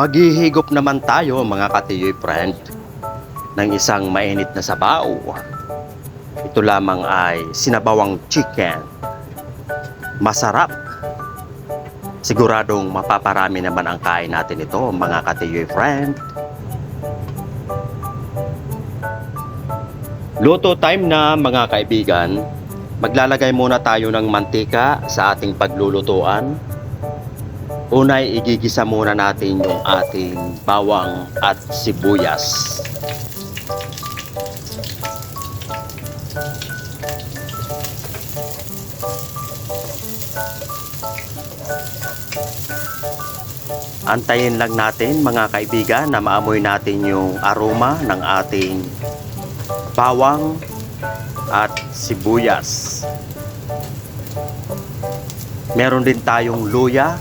Maghihigop naman tayo mga katiyoy friend ng isang mainit na sabaw. Ito lamang ay sinabawang chicken. Masarap. Siguradong mapaparami naman ang kain natin ito mga katiyoy friend. Luto time na mga kaibigan. Maglalagay muna tayo ng mantika sa ating paglulutuan. Unay, igigisa muna natin yung ating bawang at sibuyas. Antayin lang natin mga kaibigan na maamoy natin yung aroma ng ating bawang at sibuyas. Meron din tayong luya.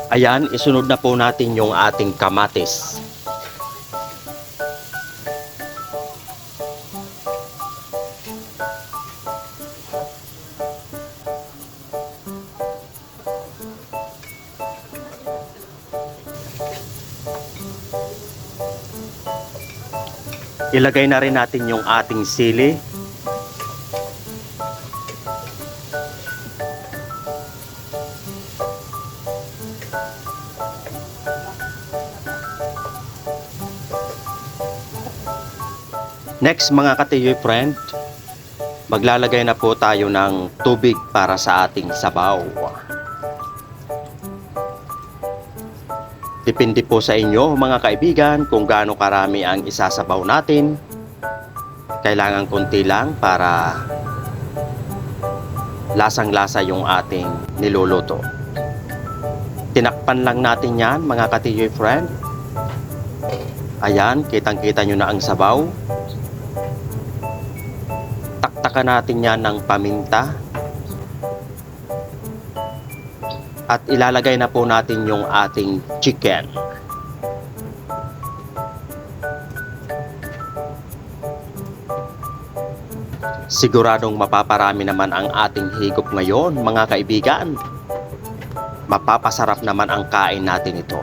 Ayan, isunod na po natin yung ating kamatis. Ilagay na rin natin yung ating sili. Next mga katiyoy friend, maglalagay na po tayo ng tubig para sa ating sabaw. Depende po sa inyo mga kaibigan kung gaano karami ang isasabaw natin. Kailangan konti lang para lasang-lasa yung ating niluluto. Tinakpan lang natin yan mga katiyoy friend. Ayan, kitang-kita nyo na ang sabaw. Taktakan natin yan ng paminta. At ilalagay na po natin yung ating chicken. Siguradong mapaparami naman ang ating higop ngayon mga kaibigan. Mapapasarap naman ang kain natin ito.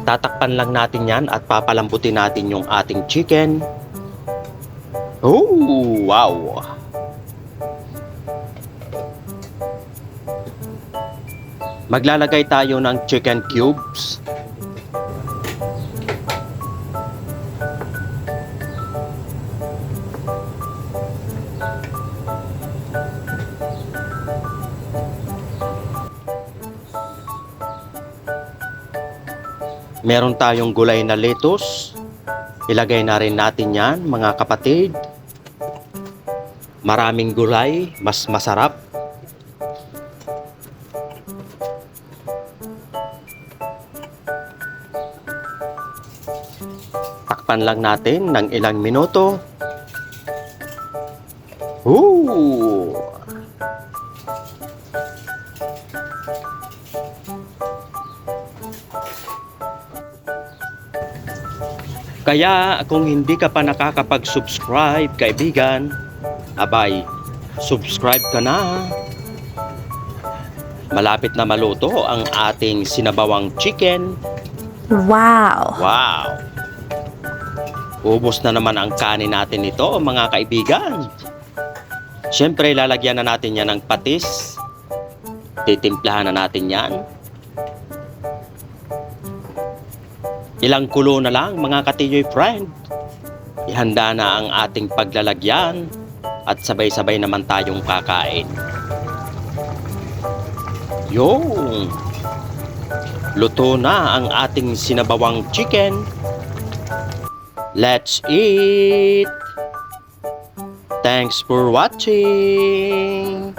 Tatakpan lang natin yan at papalambutin natin yung ating chicken. Oh, wow! Maglalagay tayo ng chicken cubes. Meron tayong gulay na lettuce. Ilagay na rin natin yan mga kapatid. Maraming gulay, mas masarap. Takpan lang natin ng ilang minuto. Ooh! Kaya kung hindi ka pa nakakapag-subscribe kaibigan, abay, subscribe ka na. Malapit na maluto ang ating sinabawang chicken. Wow! Wow! Ubos na naman ang kanin natin nito mga kaibigan. Siyempre lalagyan na natin yan ng patis. Titimplahan na natin yan. Ilang kulo na lang mga katiyoy friend. Ihanda na ang ating paglalagyan at sabay-sabay naman tayong kakain. Yung luto na ang ating sinabawang chicken. Let's eat! Thanks for watching!